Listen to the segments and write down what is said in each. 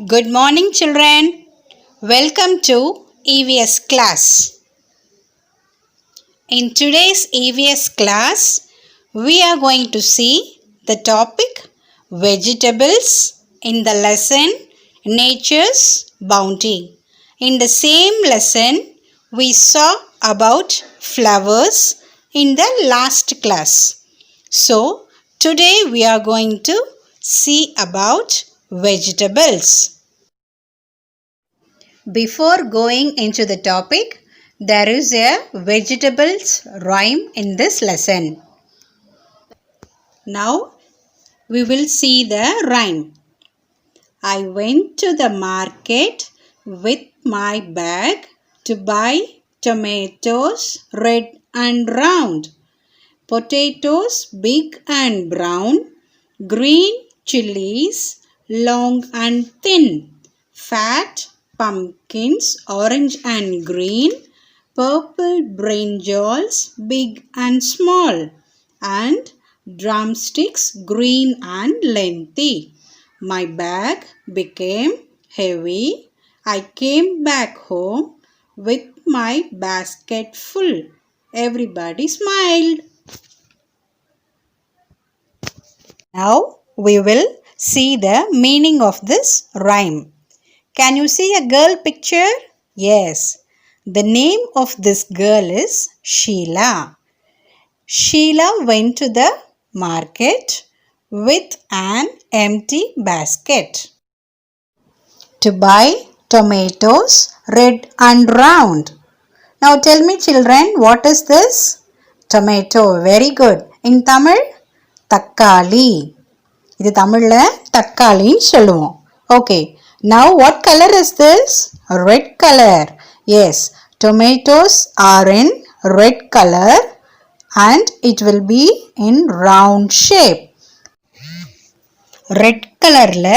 Good morning, children. Welcome to EVS class. In today's EVS class, we are going to see the topic vegetables in the lesson Nature's Bounty. In the same lesson, we saw about flowers in the last class. So, today we are going to see about vegetables. Before going into the topic, there is a vegetables rhyme in this lesson. Now, we will see the rhyme. I went to the market with my bag to buy tomatoes red and round, potatoes big and brown, green chilies long and thin, fat pumpkins orange and green, purple brinjals big and small, and drumsticks green and lengthy. My bag became heavy. I came back home with my basket full. Everybody smiled. Now we will see the meaning of this rhyme. Can you see a girl picture? Yes. The name of this girl is Sheila. Sheila went to the market with an empty basket to buy tomatoes red and round. Now tell me children, what is this? Tomato. Very good. In Tamil, தக்காளி. இது தமிழ்ல தக்காளின்னு சொல்லுவோம். Okay. Now what color is this? Red color. Yes. Tomatoes are in red color and it will be in round shape. Red colorல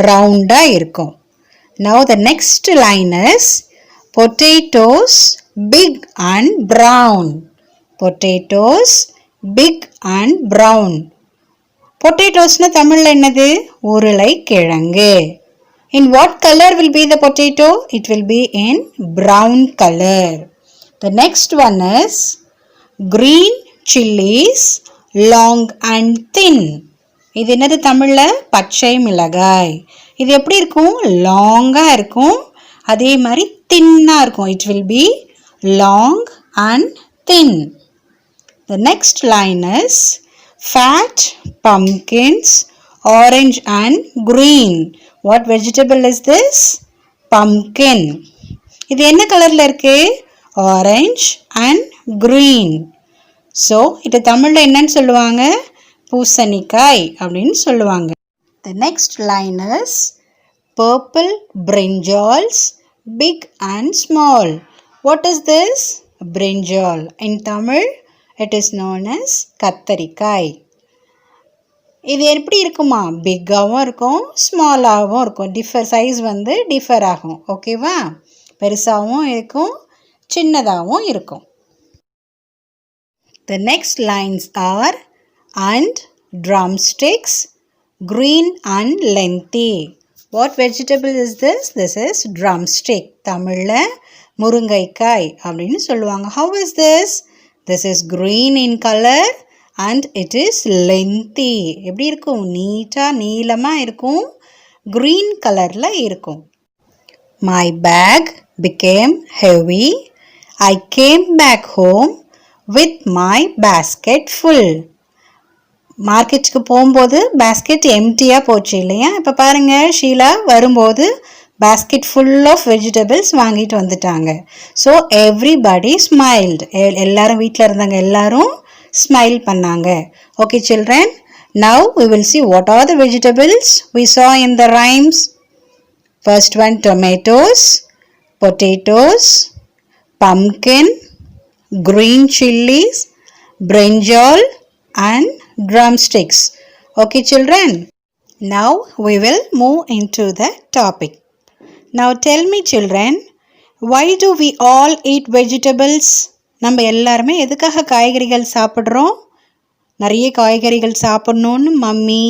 round-ஆ இருக்கும். Now the next line is potatoes big and brown. Potatoes big and brown. Potatoes na தமிழ்ல என்னது? உருளைக்கிழங்கு. In what color will be the potato? It will be in brown color. The next one is green chilies long and thin. இது என்னது தமிழ்ல? பச்சை மிளகாய். இது எப்படி இருக்கும்? லாங்கா இருக்கும். அதே மாதிரி தின்னா இருக்கும். It will be long and thin. The next line is fat pumpkins orange and green. What vegetable is this? Pumpkin. இது என்ன கலர்ல இருக்கு? Orange and green. So, இது தமிழ்ல என்னன்னு சொல்லுவாங்க? பூசணிக்காய் அப்படின்னு சொல்லுவாங்க. The next line is purple brinjals big and small. What is this? Brinjal. In Tamil, it is known as கத்தரிக்காய். இது எப்படி இருக்குமா? பிக்காகவும் இருக்கும், ஸ்மாலாகவும் இருக்கும். சைஸ் வந்து டிஃபர் ஆகும். ஓகேவா? பெருசாகவும் இருக்கும், சின்னதாகவும் இருக்கும். The next lines are and drumsticks green and lengthy. What vegetable is this? This is drumstick. தமிழ்ல முருங்கைக்காய் அப்படின்னு சொல்லுவாங்க. How is this? This is green in color and it is lengthy. எப்படி இருக்கும்? நீட்டா நீளமா இருக்கும். green கலர்ல இருக்கும். My bag became heavy. I came back home with my basket full. மார்க்கெட்டுக்கு போகும்போது பேஸ்கெட் எம்டியாக போச்சு இல்லையா? இப்போ பாருங்கள், ஷீலா வரும்போது basket full of vegetables வாங்கிட்டு வந்துட்டாங்க. So everybody smiled. எல்லாரும் வீட்டில் இருந்தாங்க, எல்லாரும் ஸ்மைல் பண்ணாங்க. Okay children, now we will see what are the vegetables we saw in the rhymes. First one, tomatoes, potatoes, pumpkin, green chilies, brinjal and drumsticks. Okay children, now we will move into the topic. Now tell me children, why do we all eat vegetables? நம்ம எல்லாருமே எதுக்காக காய்கறிகள் சாப்பிட்றோம்? நிறைய காய்கறிகள் சாப்பிடணும்னு mummy,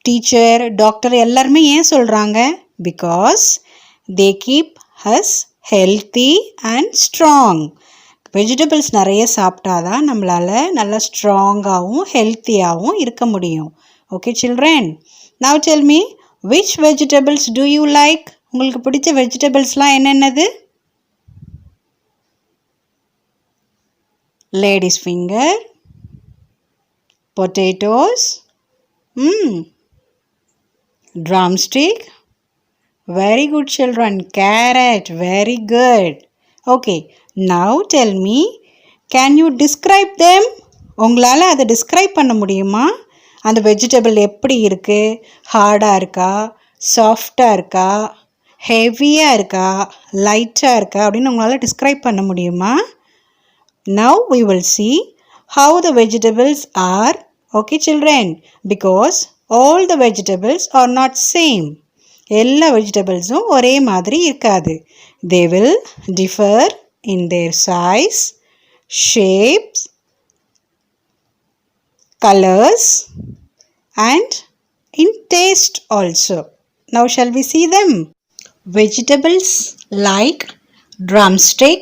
teacher, doctor எல்லாருமே ஏன் சொல்கிறாங்க? because they keep us healthy and strong. Vegetables நிறைய சாப்பிட்டாதான் நம்மளால நல்லா ஸ்ட்ராங்காகவும் ஹெல்த்தியாகவும் இருக்க முடியும். Okay children, now tell me which vegetables do you like? உங்களுக்கு பிடிச்ச வெஜிடபிள்ஸ்லாம் என்னென்னது? Lady's finger, potatoes, drumstick, very good children, carrot, very good. Okay, now tell me, can you describe them? உங்களால் அதை டிஸ்கிரைப் பண்ண முடியுமா? அந்த வெஜிடபிள் எப்படி இருக்குது? ஹார்டாக இருக்கா, சாஃப்டாக இருக்கா, ஹெவியாக இருக்கா, லைட்டாக இருக்கா அப்படின்னு உங்களால் டிஸ்கிரைப் பண்ண முடியுமா? Now we will see how the vegetables are. Okay children, because all the vegetables are not same. எல்லா வெஜிடபிள்ஸும் ஒரே மாதிரி இருக்காது. They will differ in their size, shapes, colors and in taste also. Now shall we see them? Vegetables like drumstick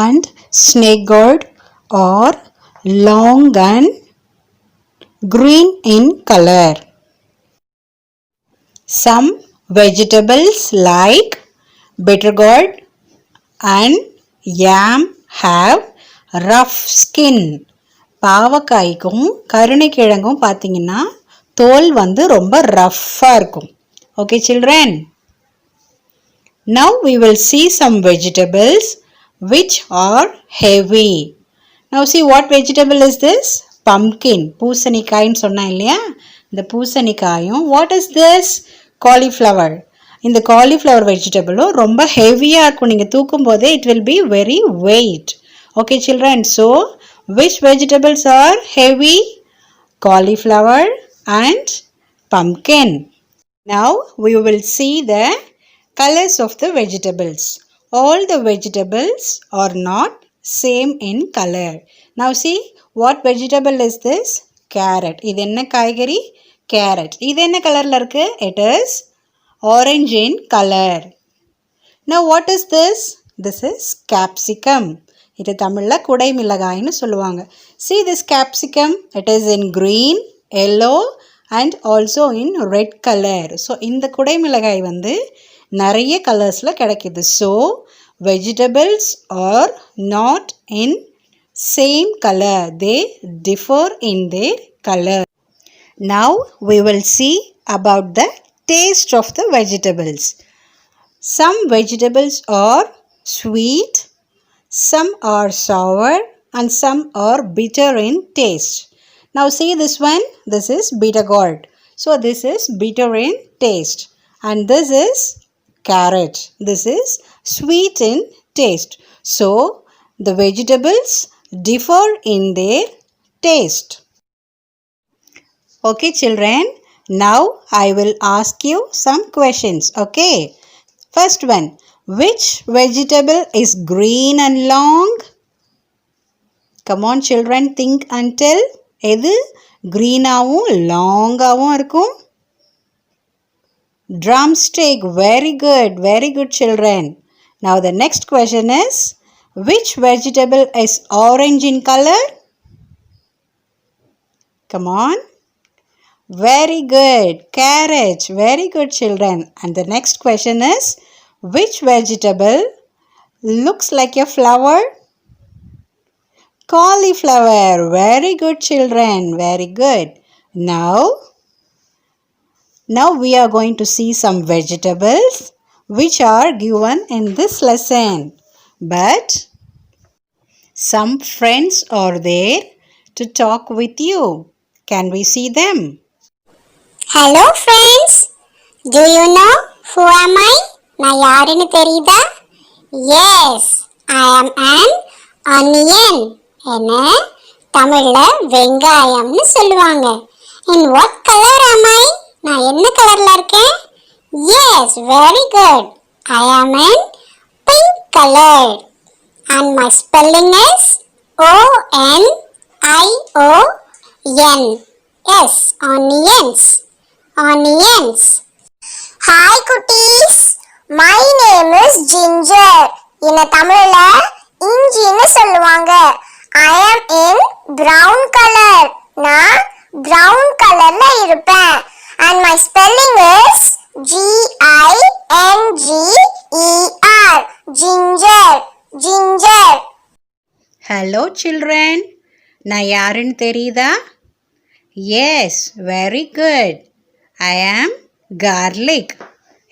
and snake gourd are long and green in color. Some vegetables like bitter gourd and yam have rough skin. பாவக்காய்க்கும் கருணைக்கிழங்கும் பார்த்தீங்கன்னா தோல் வந்து ரொம்ப ரஃப்பாக இருக்கும். Okay children, now we will see some vegetables which are heavy. Now see what vegetable is this? Pumpkin. பூசணிக்காய்ன்னு சொன்னேன் இல்லையா, இந்த பூசணிக்காயும். What is this? Cauliflower. இந்த cauliflower வெஜிடபிளும் ரொம்ப ஹெவியாக இருக்கும். நீங்கள் தூக்கும் போதே it will be very weight. Okay children, so which vegetables are heavy? Cauliflower and pumpkin. Now we will see the colors of the vegetables. All the vegetables are not same in color. Now see what vegetable is this? Carrot. இது என்ன காய்கறி? Carrot. இது என்ன கலர்ல இருக்கு? It is orange in color. Now what is this? This is capsicum. இது தமிழ்ல குடை மிளகாய்னு சொல்லுவாங்க. See this capsicum, it is in green, yellow and also in red color. So இந்த குடை மிளகாய் வந்து நிறைய கலர்ஸ்ல கிடைக்குது. So vegetables are not in same color, they differ in their color. Now we will see about the taste of the vegetables. Some vegetables are sweet, some are sour and some are bitter in taste. Now see this one, this is bitter gourd. So this is bitter in taste and this is carrot. This is sweet in taste. So the vegetables differ in their taste. Okay children, now I will ask you some questions. Okay, first one, which vegetable is green and long? Come on children, think and tell. எது greenாவும் longாவும் இருக்கும்? Drumstick. Very good children. Now the next question is, which vegetable is orange in color? Come on. Very good. Carrot. Very good children. And the next question is, which vegetable looks like a flower? Cauliflower. Very good children. Very good. Now we are going to see some vegetables which are given in this lesson. But some friends are there to talk with you. Can we see them? Hello friends. Do you know who am I? நான் யாருன்னு தெரியுதா? Yes, I am an onion. என்ன தமிழ்ல வெங்காயம்னு சொல்லுவாங்க. In what color am I? நான் என்ன கலர்ல இருக்கேன்? Yes, very good. I am in pink color. And my spelling is O-N-I-O-N. Yes, onions. Onions. Hi குட்டீஸ். Hello children. நான் யாருன்னு தெரியுதா? Yes, very good. I am garlic.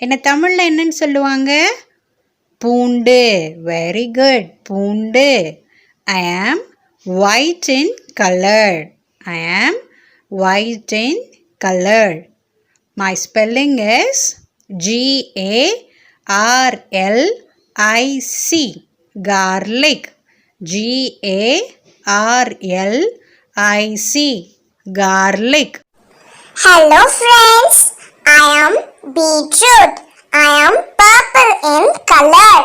என்ன தமிழில் என்னன்னு சொல்லுவாங்க? பூண்டு. Very good. பூண்டு. I am white in color. I am white in color. My spelling is Garlic. Garlic. Garlic. Garlic. Hello friends, I am beetroot. I am purple in color.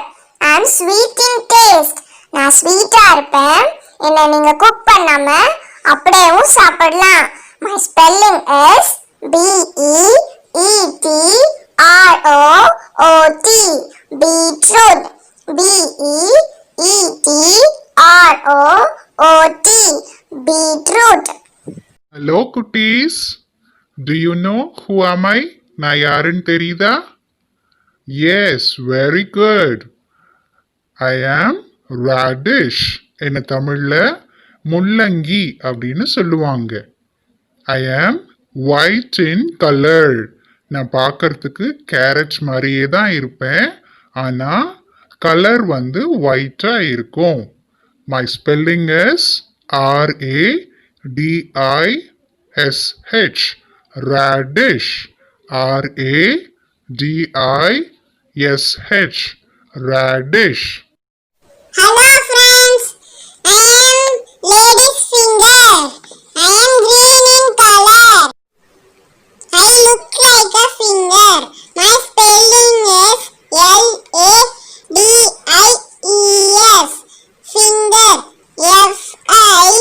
I am sweet in taste. நான் ஸ்வீட்டா இருப்பேன். என்ன நீங்க cook பண்ணாம அப்படியேவும் சாப்பிடலாம். My spelling is B-E-E-T-R-O-O-T. Beetroot. B-E-E-T-R-O-O-T. Beetroot. Hello குட்டீஸ். Do you know who am I? நான் யாருன்னு தெரியுதா? Yes, very good. I am radish. என்ன தமிழ்ல முள்ளங்கி அப்படின்னு சொல்லுவாங்க. I am white in color. நான் பார்க்கறதுக்கு கேரட் மாதிரியே தான் இருப்பேன். ஆனால் கலர் வந்து ஒயிட்டா இருக்கும். My spelling is R-A-D-I-S-H. Radish. R-A-D-I-S-H. Radish. Hello friends, I am lady's finger. I am green in color. I look like a finger. My spelling is L-A-D-I-E-S. Finger. F-I-N-G-E-R.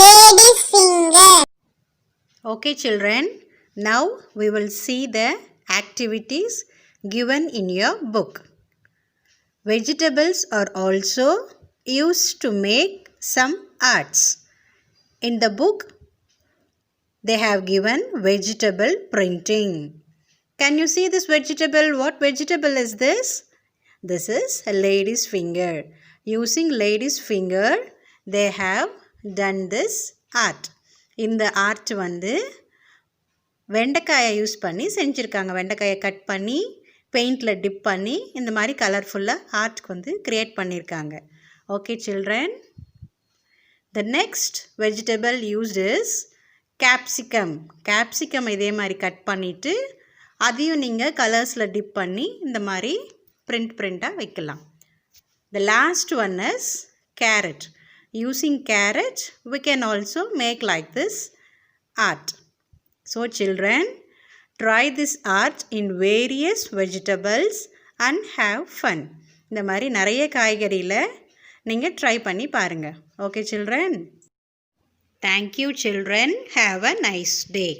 Lady's finger. Okay children, now we will see the activities given in your book. Vegetables are also used to make some arts. In the book, they have given vegetable printing. Can you see this vegetable? What vegetable is this? This is a lady's finger. Using lady's finger, they have done this art. இந்த art வந்து வெண்டைக்காயை use பண்ணி செஞ்சுருக்காங்க. வெண்டைக்காயை cut பண்ணி பெயிண்டில் tip பண்ணி இந்த மாதிரி கலர்ஃபுல்லாக ஆர்ட்க்கு வந்து க்ரியேட் பண்ணியிருக்காங்க. Okay children, the next vegetable used is capsicum. Capsicum இதே மாதிரி கட் பண்ணிவிட்டு அதையும் நீங்கள் கலர்ஸில் டிப் பண்ணி இந்த மாதிரி பிரிண்ட்டாக வைக்கலாம். The last one is carrot. Using carrot, we can also make like this art. So children, try this art in various vegetables and have fun. இந்த மாதிரி நிறைய காய்கறியில் நீங்கள் ட்ரை பண்ணி பாருங்கள். Okay children? Thank you children. Have a nice day.